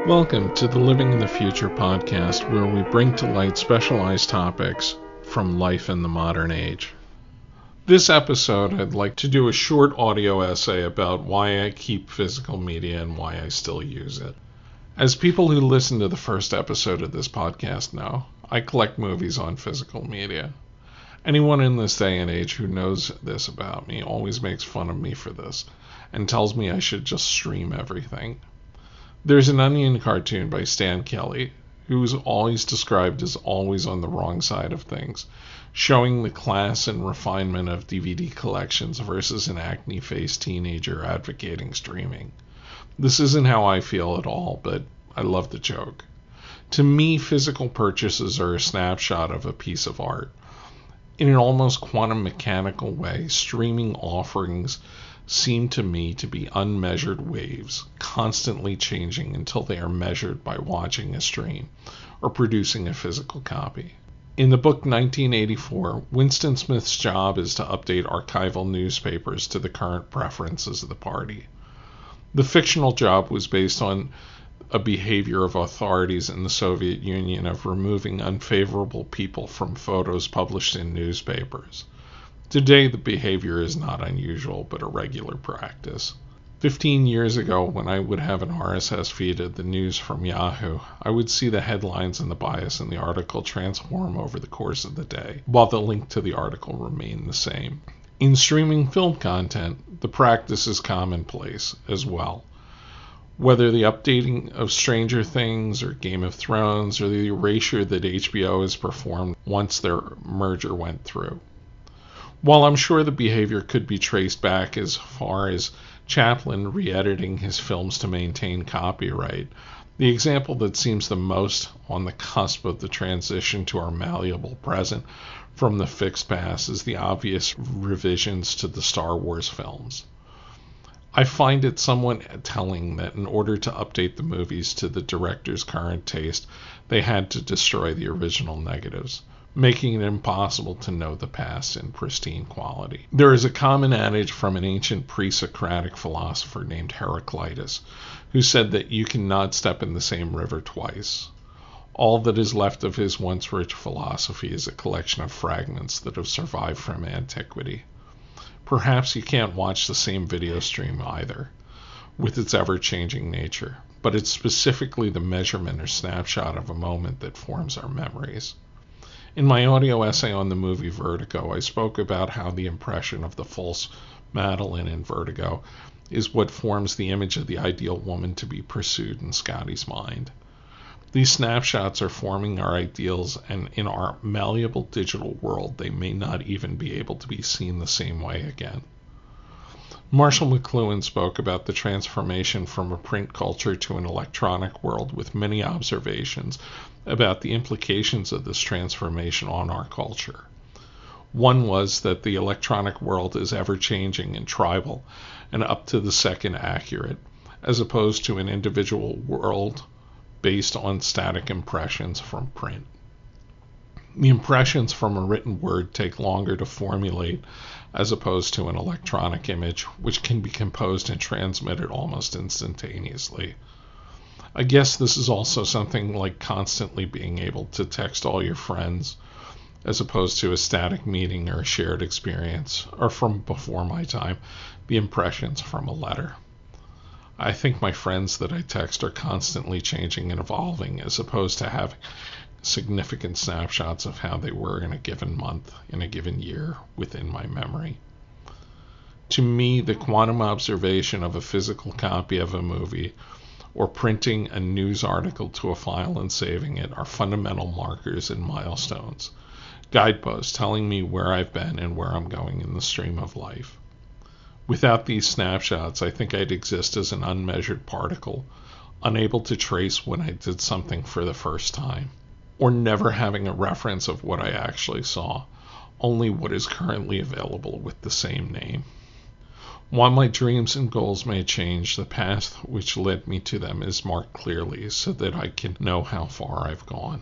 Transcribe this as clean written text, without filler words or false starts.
Welcome to the Living in the Future podcast, where we bring to light specialized topics from life in the modern age. This episode, I'd like to do a short audio essay about why I keep physical media and why I still use it. As people who listen to the first episode of this podcast know, I collect movies on physical media. Anyone in this day and age who knows this about me always makes fun of me for this and tells me I should just stream everything. There's an Onion cartoon by Stan Kelly, who is always described as always on the wrong side of things, showing the class and refinement of DVD collections versus an acne-faced teenager advocating streaming. This isn't how I feel at all, but I love the joke. To me, physical purchases are a snapshot of a piece of art. In an almost quantum mechanical way, streaming offerings seem to me to be unmeasured waves, constantly changing until they are measured by watching a stream or producing a physical copy. In the book 1984, Winston Smith's job is to update archival newspapers to the current preferences of the party. The fictional job was based on a behavior of authorities in the Soviet Union of removing unfavorable people from photos published in newspapers. Today, the behavior is not unusual, but a regular practice. 15 years ago, when I would have an RSS feed of the news from Yahoo, I would see the headlines and the bias in the article transform over the course of the day, while the link to the article remained the same. In streaming film content, the practice is commonplace as well. Whether the updating of Stranger Things or Game of Thrones or the erasure that HBO has performed once their merger went through. While I'm sure the behavior could be traced back as far as Chaplin re-editing his films to maintain copyright, the example that seems the most on the cusp of the transition to our malleable present from the fixed past is the obvious revisions to the Star Wars films. I find it somewhat telling that in order to update the movies to the director's current taste, they had to destroy the original negatives, making it impossible to know the past in pristine quality. There is a common adage from an ancient pre-Socratic philosopher named Heraclitus, who said that you cannot step in the same river twice. All that is left of his once rich philosophy is a collection of fragments that have survived from antiquity. Perhaps you can't watch the same video stream either, with its ever-changing nature, but it's specifically the measurement or snapshot of a moment that forms our memories. In my audio essay on the movie Vertigo, I spoke about how the impression of the false Madeline in Vertigo is what forms the image of the ideal woman to be pursued in Scotty's mind. These snapshots are forming our ideals, and in our malleable digital world, they may not even be able to be seen the same way again. Marshall McLuhan spoke about the transformation from a print culture to an electronic world with many observations about the implications of this transformation on our culture. One was that the electronic world is ever-changing and tribal and up to the second accurate, as opposed to an individual world based on static impressions from print. The impressions from a written word take longer to formulate as opposed to an electronic image, which can be composed and transmitted almost instantaneously. I guess this is also something like constantly being able to text all your friends, as opposed to a static meeting or a shared experience, or from before my time, the impressions from a letter. I think my friends that I text are constantly changing and evolving, as opposed to having significant snapshots of how they were in a given month, in a given year, within my memory. To me, the quantum observation of a physical copy of a movie or printing a news article to a file and saving it are fundamental markers and milestones, guideposts telling me where I've been and where I'm going in the stream of life. Without these snapshots, I think I'd exist as an unmeasured particle, unable to trace when I did something for the first time, or never having a reference of what I actually saw, only what is currently available with the same name. While my dreams and goals may change, the path which led me to them is marked clearly so that I can know how far I've gone.